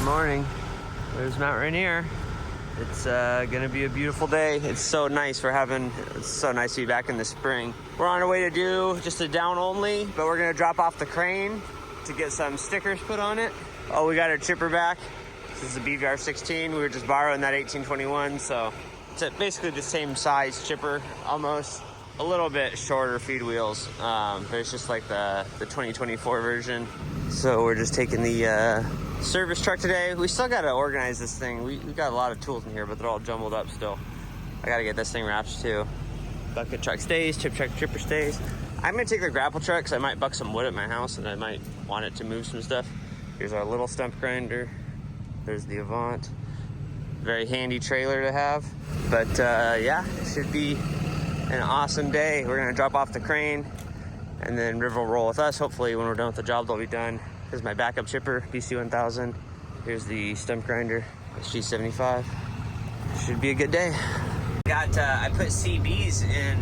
morning. There's Mount Rainier. It's gonna be a beautiful day. It's so nice it's so nice to be back in the spring. We're on our way to do just a down only, but we're gonna drop off the crane to get some stickers put on it. Oh, we got our chipper back. This is the BVR 16. We were just borrowing that 1821, so it's basically the same size chipper, almost. A little bit shorter feed wheels, but it's just like the 2024 version. So we're just taking the service truck today. We still got to organize this thing. We got a lot of tools in here, but they're all jumbled up still. I got to get this thing wrapped too. Bucket truck stays, chipper stays. I'm going to take the grapple truck because I might buck some wood at my house and I might want it to move some stuff. Here's our little stump grinder. There's the Avant. Very handy trailer to have. But yeah, it should be an awesome day. We're going to drop off the crane and then River will roll with us. Hopefully when we're done with the job, they'll be done. Here's my backup chipper, BC1000. Here's the stump grinder, SG75. Should be a good day. I put CBs in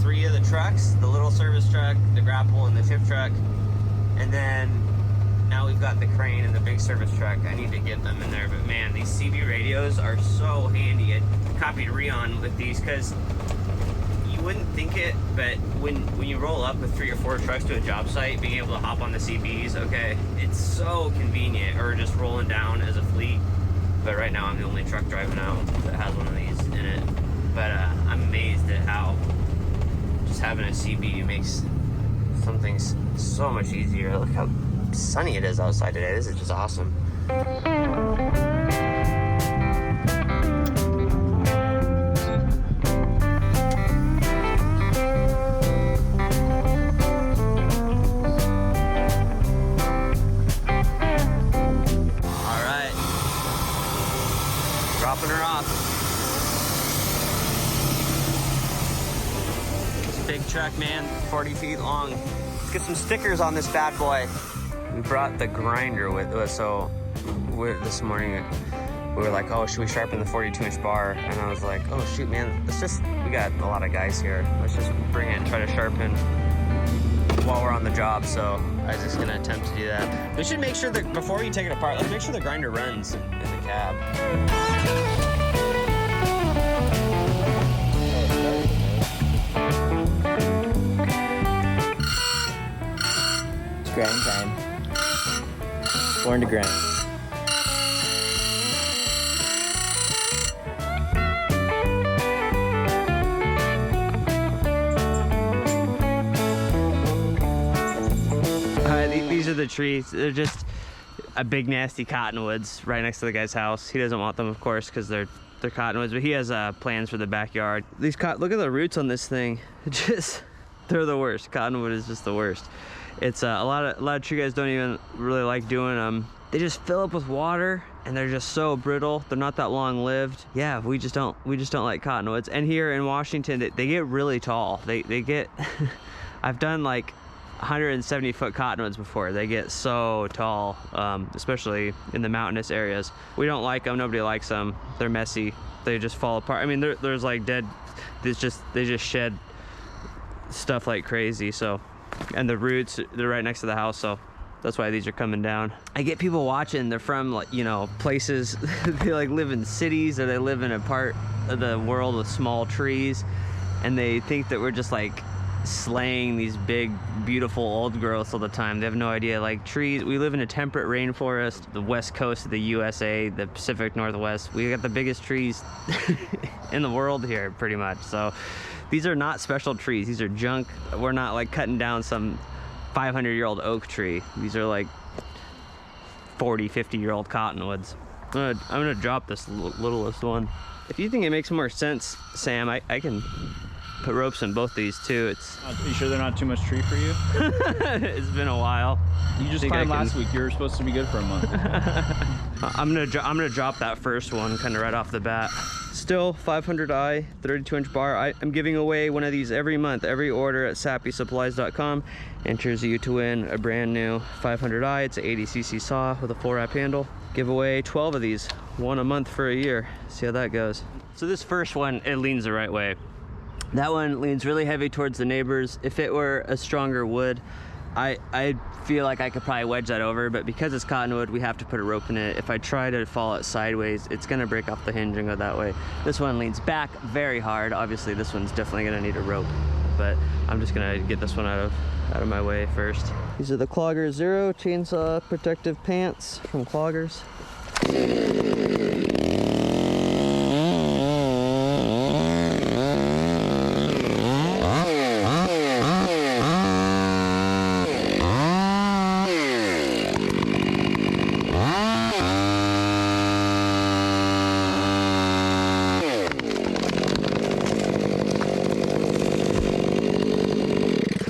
3 of the trucks, the little service truck, the grapple, and the tip truck. And then now we've got the crane and the big service truck. I need to get them in there, but man, these CB radios are so handy. I copied Rion with these because you wouldn't think it, but when you roll up with 3 or 4 trucks to a job site, being able to hop on the CBs, okay, it's so convenient, or just rolling down as a fleet. But right now I'm the only truck driving out that has one of these in it. But I'm amazed at how just having a CB makes some things so much easier. Look how sunny it is outside today. This is just awesome. Dropping her off. This big truck, man, 40 feet long. Let's get some stickers on this bad boy. We brought the grinder with us, so this morning we were like, oh, should we sharpen the 42-inch bar? And I was like, oh shoot, man, we got a lot of guys here. Let's just bring it and try to sharpen while we're on the job. So I was just gonna attempt to do that. We should make sure that before you take it apart, let's make sure the grinder runs in the cab. It's grind time. Born to grind. These are the trees. They're just a big nasty cottonwoods right next to the guy's house. He doesn't want them, of course, because they're cottonwoods, but he has plans for the backyard. Look at the roots on this thing. They're the worst. Cottonwood is just the worst. It's a lot of tree guys don't even really like doing them. They just fill up with water and they're just so brittle. They're not that long lived. Yeah, we just don't like cottonwoods. And here in Washington, they get really tall. They get I've done like 170-foot cottonwoods before. They get so tall, especially in the mountainous areas. We don't like them. Nobody likes them. They're messy. They just fall apart. I mean, there's like dead. They just shed stuff like crazy. So, and the roots, they're right next to the house. So that's why these are coming down. I get people watching. They're from, like, you know, places. They like live in cities, or they live in a part of the world with small trees, and they think that we're just like slaying these big beautiful old growths all the time. They have no idea. Like, trees, we live in a temperate rainforest, the west coast of the USA, the Pacific Northwest. We got the biggest trees in the world here, pretty much. So these are not special trees. These are junk. We're not like cutting down some 500-year-old oak tree. These are like 40, 50-year-old cottonwoods. I'm gonna drop this littlest one. If you think it makes more sense, Sam, I can put ropes in both these too. Are you sure they're not too much tree for you? It's been a while. You just climbed last week. You were supposed to be good for a month. I'm gonna drop that first one kind of right off the bat. Still 500i 32-inch bar. I'm giving away one of these every month. Every order at sappysupplies.com enters you to win a brand new 500i. It's an 80cc saw with a full wrap handle. Give away 12 of these, one a month for a year. See how that goes. So this first one, it leans the right way. That one leans really heavy towards the neighbors. If it were a stronger wood, I feel like I could probably wedge that over, but because it's cottonwood, we have to put a rope in it. If I try to follow it sideways, it's gonna break off the hinge and go that way. This one leans back very hard. Obviously, this one's definitely gonna need a rope, but I'm just gonna get this one out of my way first. These are the Clogger Zero chainsaw protective pants from Cloggers.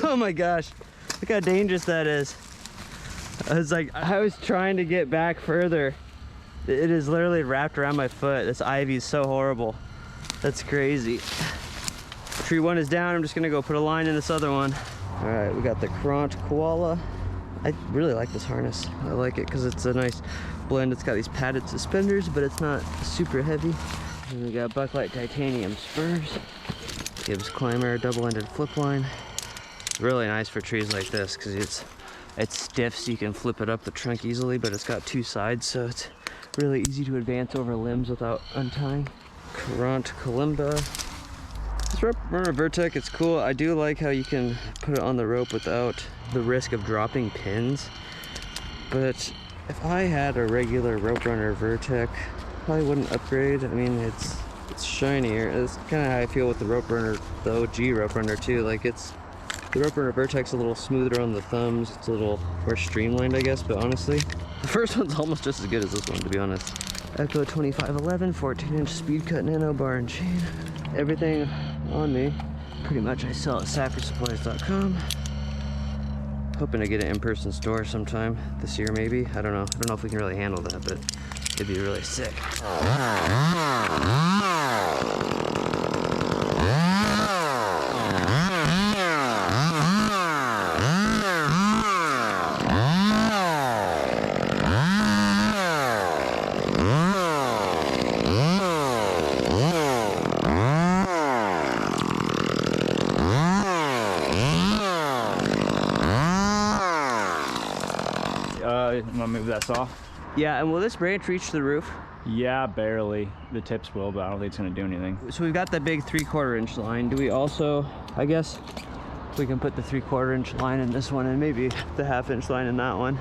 Oh my gosh, look how dangerous that is. I was trying to get back further. It is literally wrapped around my foot. This ivy is so horrible. That's crazy. Tree one is down. I'm just gonna go put a line in this other one. All right, we got the Courant Koala. I really like this harness. I like it because it's a nice blend. It's got these padded suspenders, but it's not super heavy. And we got Bucklite titanium spurs. Gibbs Klimair double-ended flip line. Really nice for trees like this because it's stiff, so you can flip it up the trunk easily, but it's got two sides, so it's really easy to advance over limbs without untying. Courant Kalimba. This rope runner Vertec, it's cool. I do like how you can put it on the rope without the risk of dropping pins, but if I had a regular rope runner Vertec, probably wouldn't upgrade. I mean, it's shinier. It's kind of how I feel with the rope runner, the OG rope runner too. Like the rope runner Vertec's a little smoother on the thumbs. It's a little more streamlined, I guess, but honestly, the first one's almost just as good as this one, to be honest. Echo 2511, 14-inch Speedcut Nano bar and chain. Everything on me, pretty much I sell at sappersupplies.com. Hoping to get an in-person store sometime this year, maybe. I don't know. I don't know if we can really handle that, but it'd be really sick. I'm gonna move that saw. Yeah, and will this branch reach the roof? Yeah, barely. The tips will, but I don't think it's gonna do anything. So we've got that big 3/4 inch line. Do we also, I guess, we can put the 3/4 inch line in this one and maybe the 1/2 inch line in that one.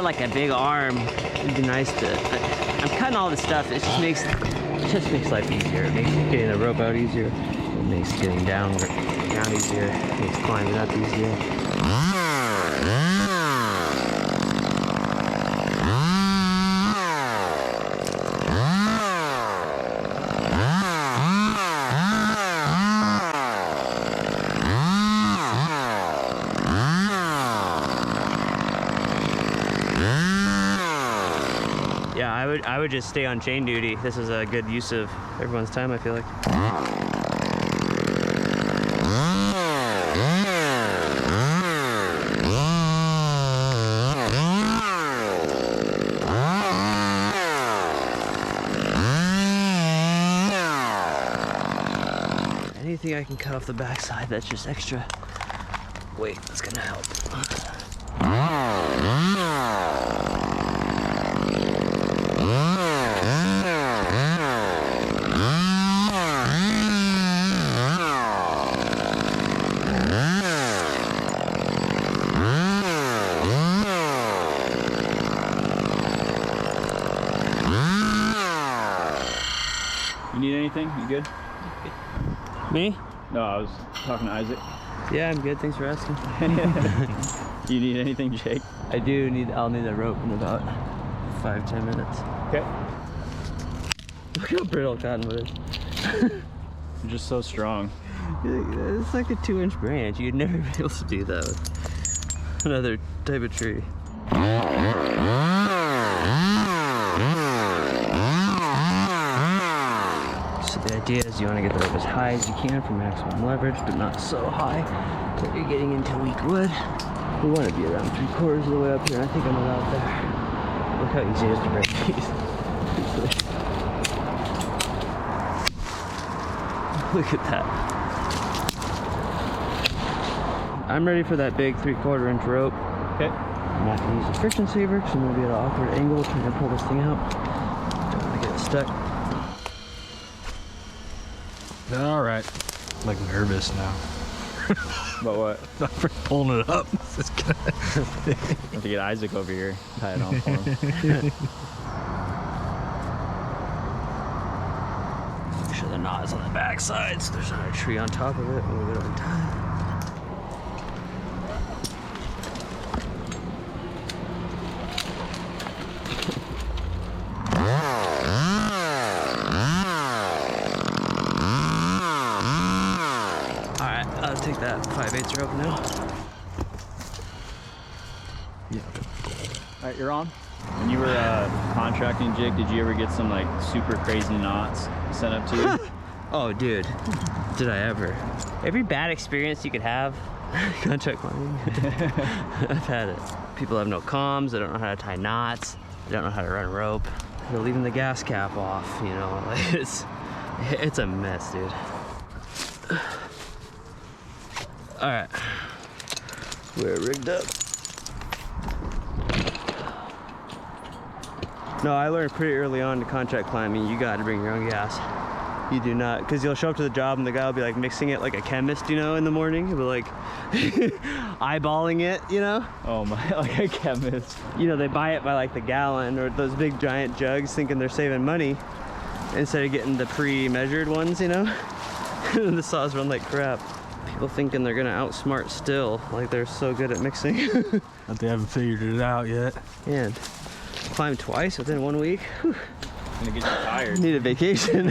Like a big arm, it'd be nice to. I'm cutting all this stuff. It just makes life easier. It makes getting the rope out easier. It makes getting down easier. It makes climbing up easier. Yeah, I would just stay on chain duty. This is a good use of everyone's time, I feel like. Anything I can cut off the backside that's just extra weight, that's gonna help. You need anything? You good? Me? No, I was talking to Isaac. Yeah, I'm good. Thanks for asking. Do you need anything, Jake? I do need. I'll need a rope in about 5-10 minutes. Okay. Look how brittle cottonwood is. You're just so strong. It's like a 2-inch branch. You'd never be able to do that with another type of tree. So the idea is you want to get the rope as high as you can for maximum leverage, but not so high that you're getting into weak wood. We want to be around 3/4 of the way up here. I think I'm about there. Look how easy it is to break these. Look at that. I'm ready for that big 3/4 inch rope. Okay. I'm not going to use a friction saver because I'm going to be at an awkward angle trying to pull this thing out. Don't want to get it stuck. All right. I'm like nervous now. But what? For pulling it up. It's gonna Have to get Isaac over here, tie it on for him. Make sure the knot is on the back side so there's not a tree on top of it when we get it untied. Alright, I'll take that 5/8 rope now. Yeah. All right, you're on. When you were contracting jig, did you ever get some like super crazy knots sent up to you? Oh, dude, did I ever? Every bad experience you could have, contract climbing, I've had it. People have no comms, they don't know how to tie knots, they don't know how to run rope, they're leaving the gas cap off, you know, like it's a mess, dude. All right, we're rigged up. No, I learned pretty early on to contract climbing, you got to bring your own gas. You do not, because you'll show up to the job and the guy will be like mixing it like a chemist, you know, in the morning. He'll be like eyeballing it, you know? Oh my, like a chemist. You know, they buy it by like the gallon or those big giant jugs thinking they're saving money instead of getting the pre-measured ones, you know? And the saws run like crap. People thinking they're gonna outsmart Stihl, like they're so good at mixing. But they haven't figured it out yet. Man, climbed twice within 1 week. Whew. Gonna get you tired. Need a vacation.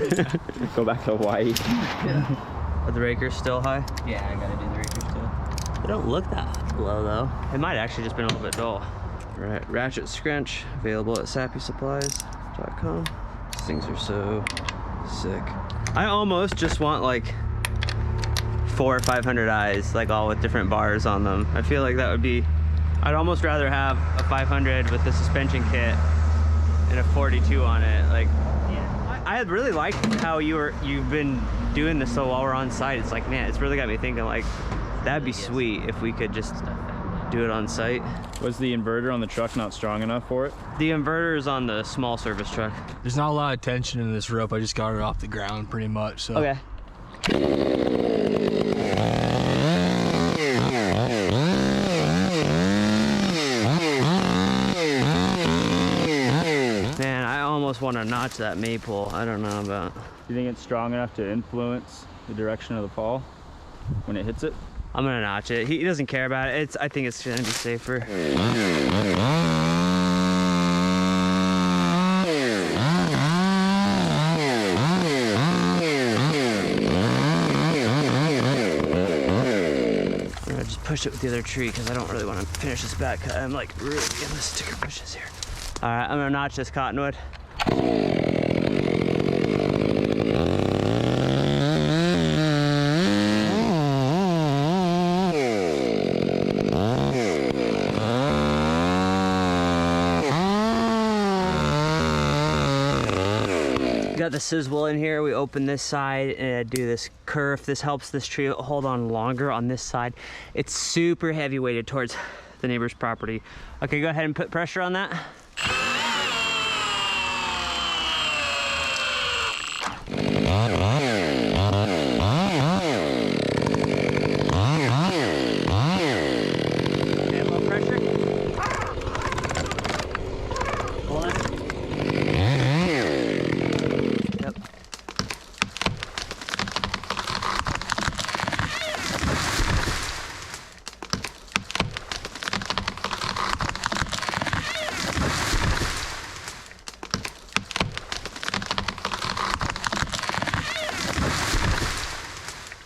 Go back to Hawaii. Yeah. Are the rakers still high? Yeah, I gotta do the rakers still. They don't look that low though. It might actually just been a little bit dull. Right, Ratchetscrench, available at sappysupplies.com. These things are so sick. I almost just want like 400 or 500 eyes, like all with different bars on them. I feel like that would be, I'd almost rather have a 500 with the suspension kit and a 42 on it. Like, yeah, I really like how you've been doing this so while we're on site. It's like, man, it's really got me thinking like, that'd be sweet if we could just do it on site. Was the inverter on the truck not strong enough for it? The inverter is on the small service truck. There's not a lot of tension in this rope. I just got it off the ground pretty much. So. Okay. Man, I almost want to notch that maple. I don't know about. Do you think it's strong enough to influence the direction of the fall when it hits it? I'm gonna notch it. He doesn't care about it. I think it's gonna be safer. I'm gonna just push it with the other tree because I don't really want to finish this back cut. I'm like really getting the sticker bushes here. All right, I'm gonna notch this cottonwood. Got the Sizwell in here. We open this side and do this kerf. This helps this tree hold on longer on this side. It's super heavy weighted towards the neighbor's property. Okay, go ahead and put pressure on that. Okay, a little pressure. Pull it. Yep.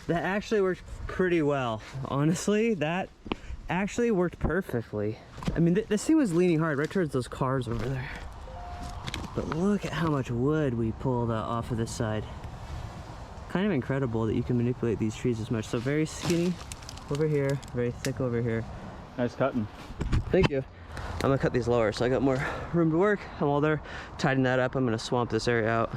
That actually worked pretty well. Honestly, that actually worked perfectly. I mean, this thing was leaning hard right towards those cars over there. But look at how much wood we pulled off of this side. kind of incredible that you can manipulate these trees as much. So very skinny over here, very thick over here. Nice cutting. Thank you. I'm gonna cut these lower so I got more room to work. And while they're tidying that up, I'm gonna swamp this area out.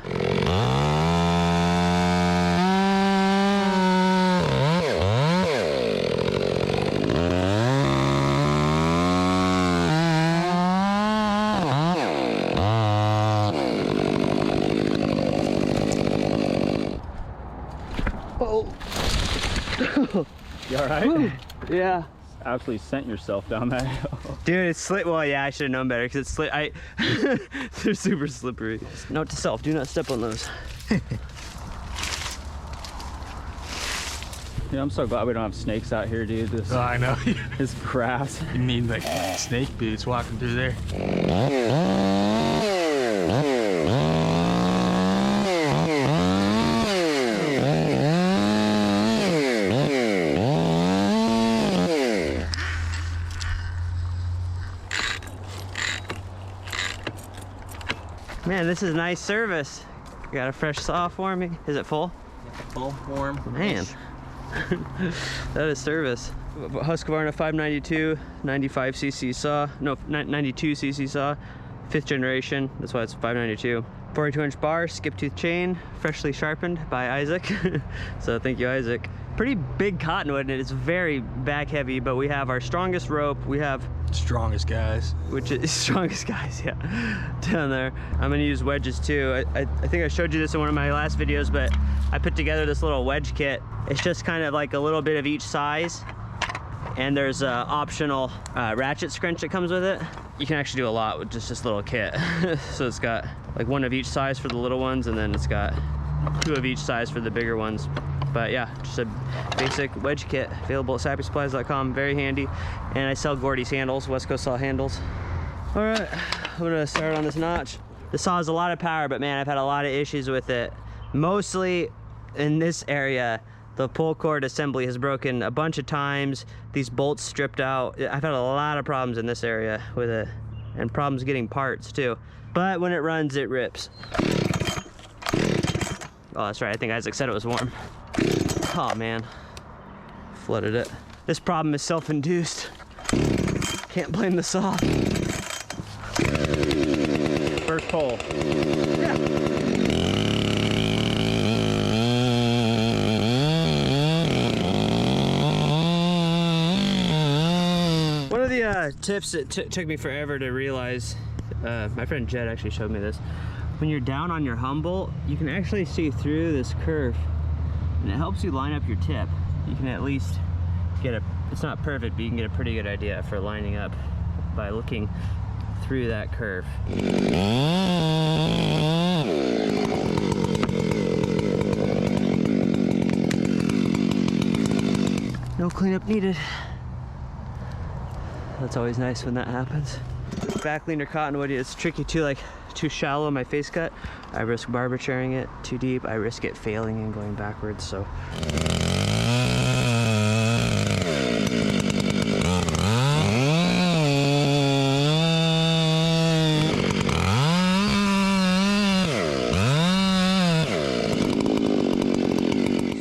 Oh. You all right? Woo. Yeah. Actually sent yourself down that hill. Dude, it's slippery. Well, yeah, I should have known better because it's they're super slippery. Note to self: do not step on those. Yeah, I'm so glad we don't have snakes out here, dude. This, Oh, I know. this grass. You need like snake boots walking through there. Man, this is nice service. Got a fresh saw for me. Is it full? Full, warm. Man, that is service. Husqvarna 592, 95cc saw. No, 92cc saw. 5th generation. That's why it's 592. 42-inch bar, skip tooth chain, freshly sharpened by Isaac. So thank you, Isaac. Pretty big cottonwood, and it's very back heavy, but we have our strongest rope. We have Strongest guys. which is strongest guys, yeah, down there. I'm gonna use wedges too. I think I showed you this in one of my last videos, but I put together this little wedge kit. It's just kind of like a little bit of each size, and there's a optional Ratchetscrench that comes with it. You can actually do a lot with just this little kit. So it's got like one of each size for the little ones, and then it's got 2 of each size for the bigger ones. But yeah, just a basic wedge kit available at sappysupplies.com. Very handy. And I sell Gordy's handles, West Coast saw handles. All right, I'm gonna start on this notch. The saw has a lot of power, but man, I've had a lot of issues with it. Mostly in this area, the pull cord assembly has broken a bunch of times. These bolts stripped out. I've had a lot of problems in this area with it, and problems getting parts too. But when it runs, it rips. Oh, that's right, I think Isaac said it was warm. Oh man, flooded it. This problem is self-induced. Can't blame the saw. First pull. Yeah. One of the tips that took me forever to realize, my friend Jed actually showed me this. When you're down on your humble, you can actually see through this curve, and it helps you line up your tip. You can at least get a, it's not perfect, but you can get a pretty good idea for lining up by looking through that curve. No cleanup needed. That's always nice when that happens. Back leaner cottonwood, it's tricky too, like too shallow in my face cut. I risk barber chairing it. Too deep, I risk it failing and going backwards, so.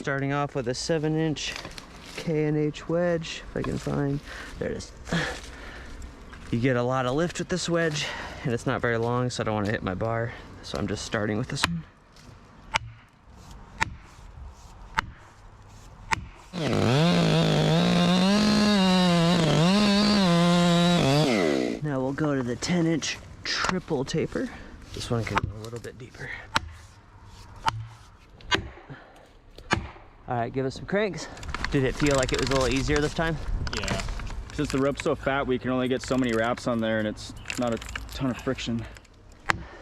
Starting off with a 7-inch K&H wedge, if I can find, there it is. You get a lot of lift with this wedge, and it's not very long, so I don't want to hit my bar. So I'm just starting with this one. Now we'll go to the 10-inch triple taper. This one can go a little bit deeper. All right, give us some cranks. Did it feel like it was a little easier this time? Yeah. Since the rope's so fat, we can only get so many wraps on there, and it's not a ton of friction.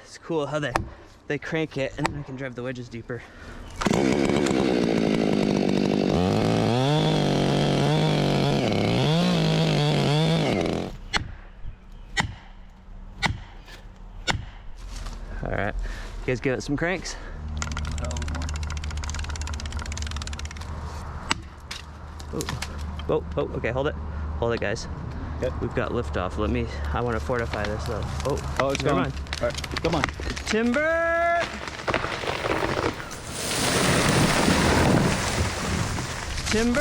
It's cool how they crank it, and then I can drive the wedges deeper. All right, you guys give it some cranks. Oh, okay, hold it. Hold it, guys. Okay. We've got liftoff. I want to fortify this though. Oh, it's never going. mind. All right, come on. Timber! timber.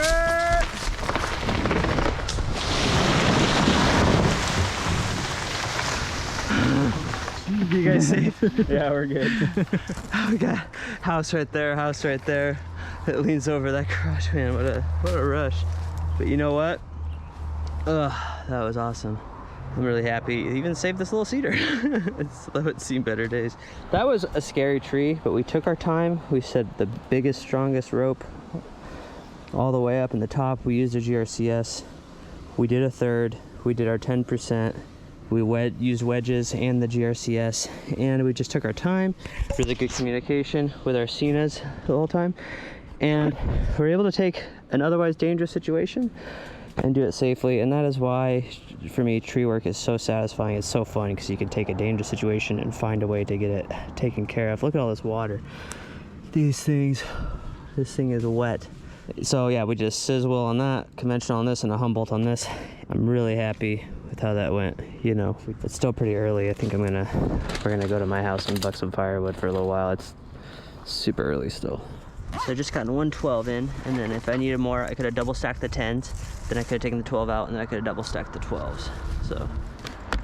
You guys safe? Yeah, we're good. Oh, we got house right there, house right there. It leans over that garage, man. What a rush. But you know what? Ugh, that was awesome. I'm really happy. It even saved this little cedar. It's seen better days. That was a scary tree, but we took our time. We set the biggest, strongest rope all the way up in the top. We used a GRCS. We did a third. We did our 10%. We used wedges and the GRCS, and we just took our time. Really good communication with our Cenas the whole time, and we're able to take an otherwise dangerous situation and do it safely. And that is why, for me, tree work is so satisfying. It's so fun because you can take a dangerous situation and find a way to get it taken care of. Look at all this water. These things, this thing is wet. So yeah, we just sizzle on that, conventional on this, and a Humboldt on this. I'm really happy with how that went. You know, it's still pretty early. I think we're gonna go to my house and buck some firewood for a little while. It's super early still. So I just gotten 112 in, and then if I needed more, I could have double stacked the 10s, then I could have taken the 12 out, and then I could have double stacked the 12s. So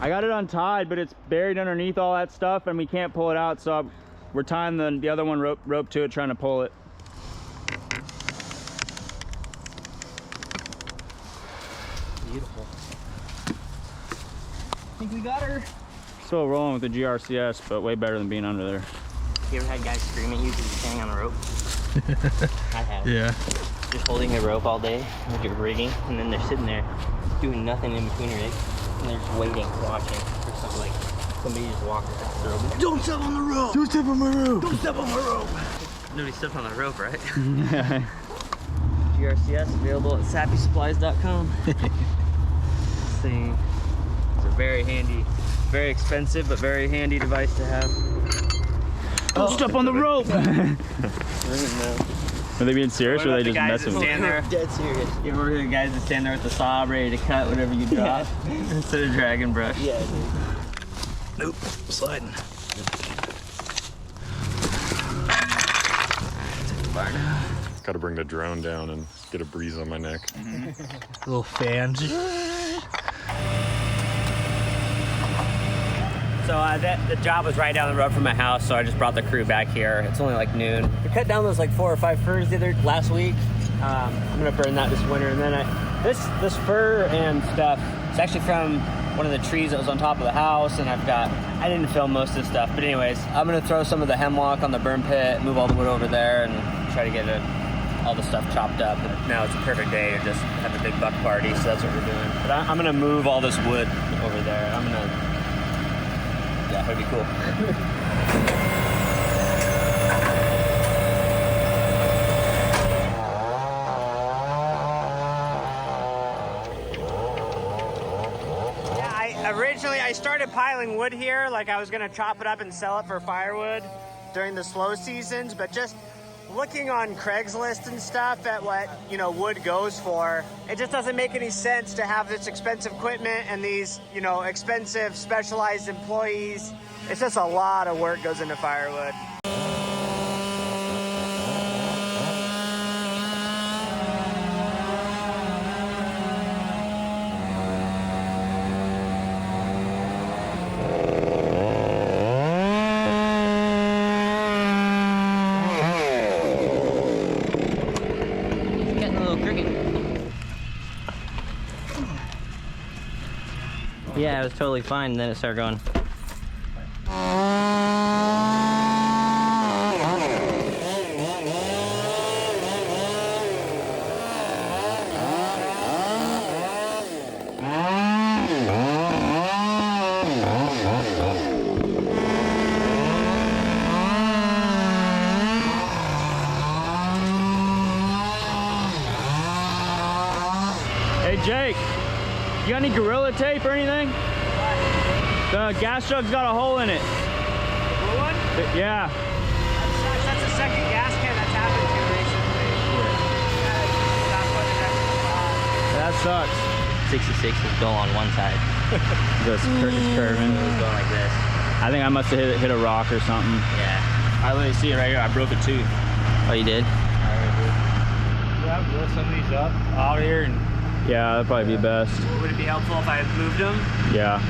I got it untied, but it's buried underneath all that stuff, and we can't pull it out. So we're tying the other one rope to it, trying to pull it. beautiful. I think we got her. Still rolling with the GRCS, but way better than being under there. You ever had guys scream at you because you're standing on a rope? I have. Yeah. Just holding a rope all day, like you're rigging, and then they're sitting there doing nothing in between rigs, and they're just waiting, watching for something like somebody just walked across the rope. Don't step on the rope! Don't step on my rope! Don't step on my rope! Nobody stepped on the rope, right? GRCS available at sappysupplies.com. This thing is a very handy, very expensive, but very handy device to have. Don't step on the rope! Are they being serious or are they just messing with you? Dead serious. You ever heard the guys that stand there with the saw ready to cut whatever you drop instead of dragging brush? Yeah, dude. Nope, sliding. Got to bring the drone down and get a breeze on my neck. Little fans. So the job was right down the road from my house, so I just brought the crew back here. It's only like noon. We cut down those like 4 or 5 firs last week. I'm gonna burn that this winter, and then this fir and stuff. It's actually from one of the trees that was on top of the house, and I didn't film most of this stuff, but anyways, I'm gonna throw some of the hemlock on the burn pit, move all the wood over there, and try to get all the stuff chopped up. And now it's a perfect day to just have a big buck party, so that's what we're doing. But I'm gonna move all this wood over there. Yeah, that'd be cool. Originally, I started piling wood here, like I was gonna chop it up and sell it for firewood during the slow seasons, but just looking on Craigslist and stuff at what, wood goes for, it just doesn't make any sense to have this expensive equipment and these, expensive specialized employees. It's just a lot of work goes into firewood. Yeah, it was totally fine, and then it started going. Hey Jake, you got any Gorilla Tape or anything? The gas jug's got a hole in it. The blue one? Yeah. That's the second gas can that's happened to recently. That sucks. 66 is dull on one side. It's curving. It was going like this. I think I must have hit a rock or something. Yeah. I literally see it right here. I broke it too. Oh, you did? I already did. Yep. Blow some of these up out here and Yeah, that'd probably be best. Would it be helpful if I moved them? Yeah.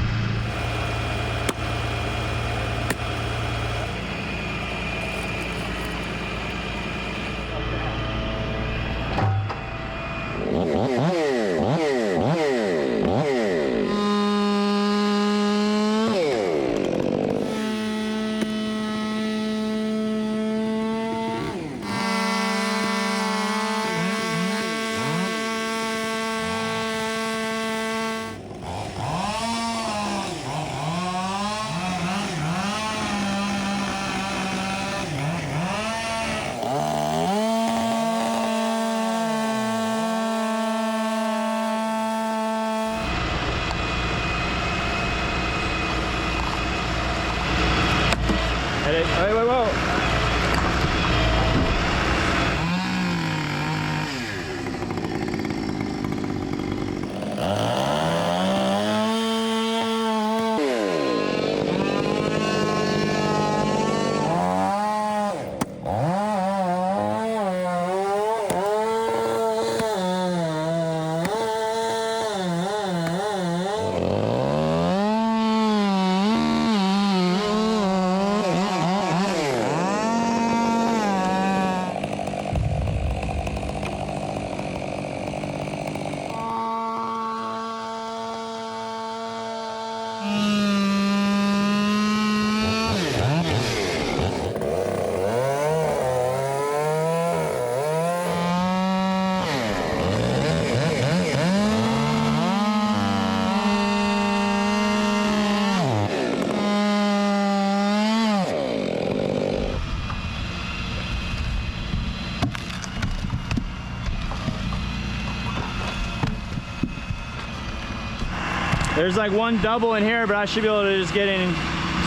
There's like one double in here, but I should be able to just get in and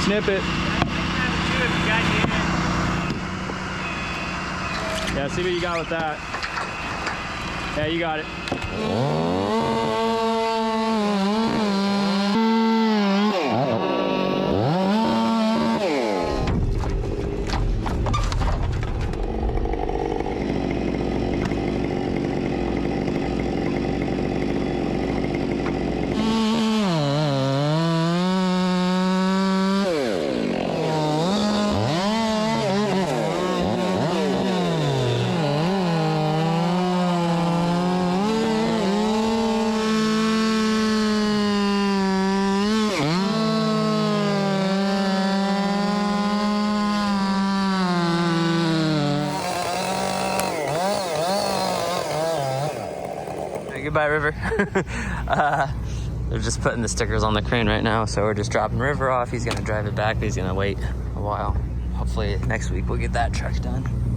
snip it. Yeah, see what you got with that. Yeah, you got it. Goodbye, River. They're just putting the stickers on the crane right now, so we're just dropping River off. He's gonna drive it back, but he's gonna wait a while. Hopefully next week we'll get that truck done.